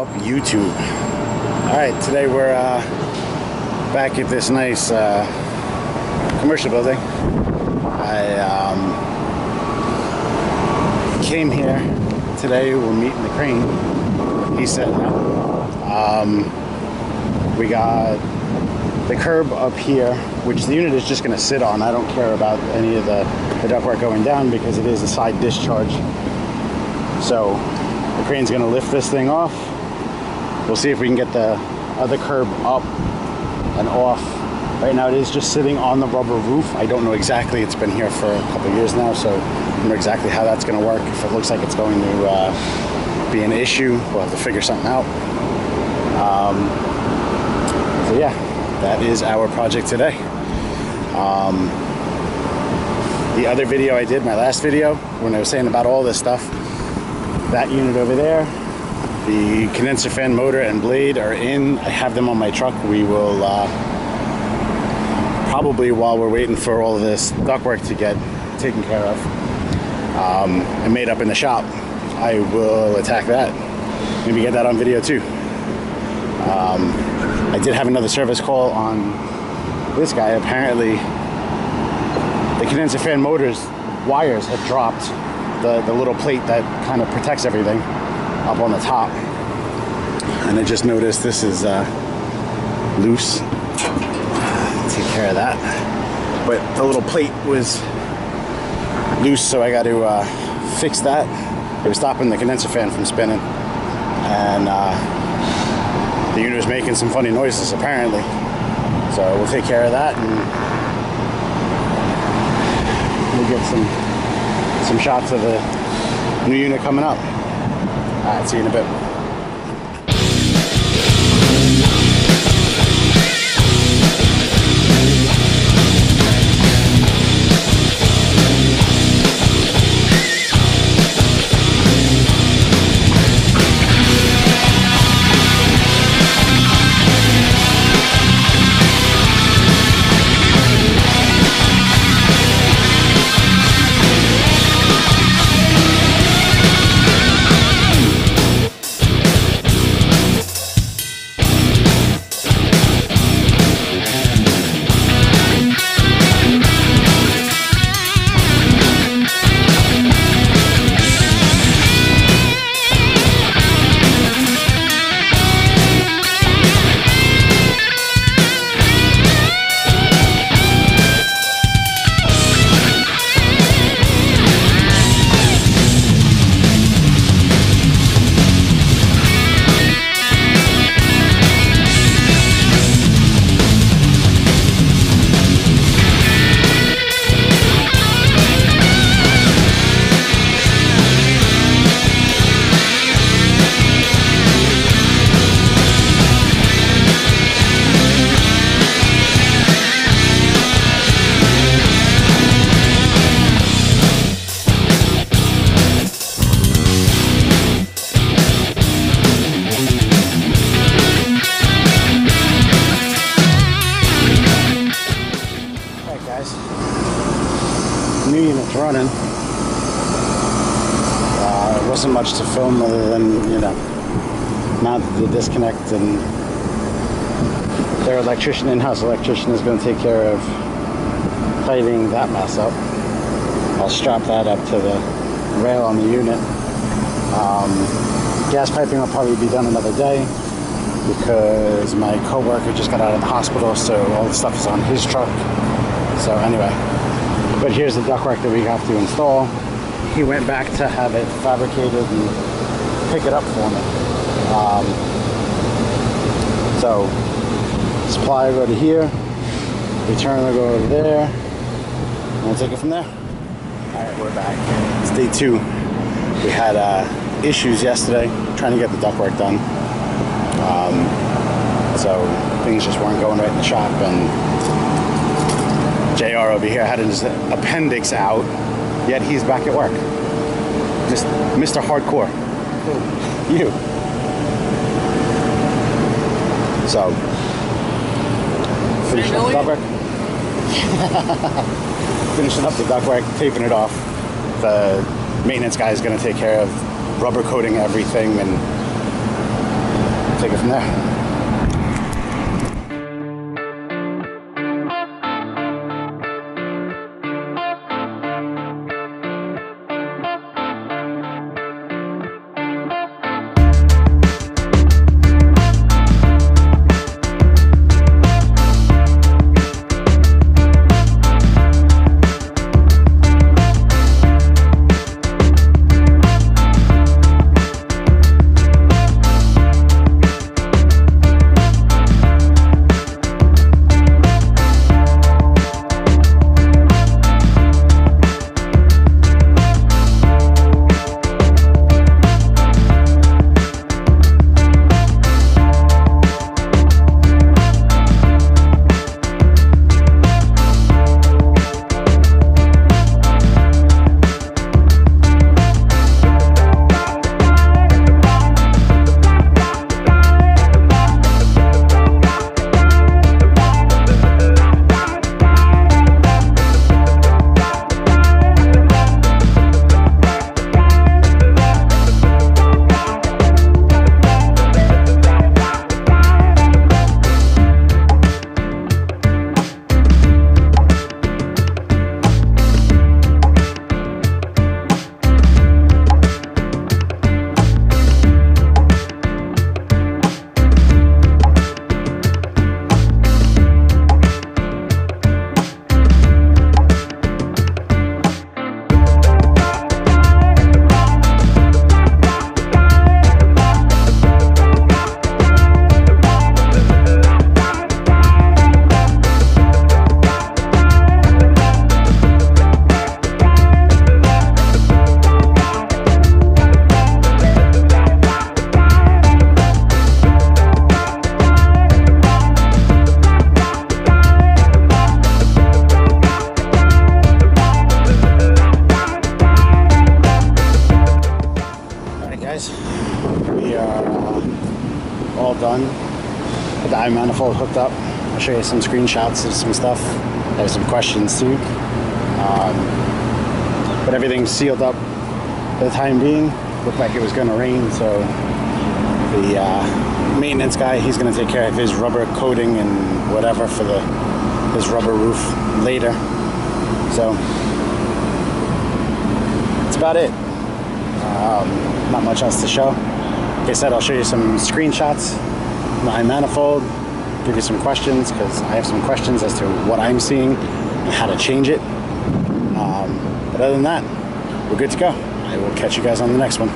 up, YouTube? Alright, today we're back at this nice commercial building. I came here today. We're meeting the crane. He's setting up. We got the curb up here, which the unit is just going to sit on. I don't care about any of the ductwork going down because it is a side discharge. So the crane's going to lift this thing off. We'll see if we can get the other curb up and off. Right now it is just sitting on the rubber roof. I don't know exactly. It's been here for a couple of years now, so I don't know exactly how that's going to work. If it looks like it's going to be an issue, we'll have to figure something out. So yeah, that is our project today. The other video I did, my last video, when I was saying about all this stuff, that unit over there, the condenser fan motor and blade are in. I have them on my truck. We will probably, while we're waiting for all of this ductwork to get taken care of and made up in the shop, I will attack that. Maybe get that on video too. I did have another service call on this guy. Apparently the condenser fan motor's wires had dropped the little plate that kind of protects everything up on the top, and I just noticed this is loose. Take care of that, but the little plate was loose, so I got to fix that. It was stopping the condenser fan from spinning, and the unit was making some funny noises apparently, so we'll take care of that and we'll get some shots of the new unit coming up. Alright, see you in a bit. New unit's running. It wasn't much to film other than, you know, mounted the disconnect, and their electrician, in-house electrician, is going to take care of tightening that mess up. I'll strap that up to the rail on the unit. Gas piping will probably be done another day because my co-worker just got out of the hospital, so all the stuff is on his truck. So anyway, but here's the ductwork that we have to install. He went back to have it fabricated and pick it up for me. So supply will go to here, return will go over there, and we'll take it from there. Alright, we're back. It's day 2. We had issues yesterday trying to get the ductwork done. So things just weren't going right in the shop, and JR over here had his appendix out, yet he's back at work. Just Mr. Hardcore. You. So, finishing up the ductwork. Finishing up the ductwork, taping it off. The maintenance guy is going to take care of rubber coating everything and take it from there. We are all done with the eye manifold hooked up. I'll show you some screenshots of some stuff. I have some questions too. But everything's sealed up for the time being. Looked like it was going to rain, so the maintenance guy, he's going to take care of his rubber coating and whatever for his rubber roof later. So that's about it. Not much else to show. Like I said, I'll show you some screenshots of the eye manifold, give you some questions, because I have some questions as to what I'm seeing and how to change it. But other than that, we're good to go. I will catch you guys on the next one.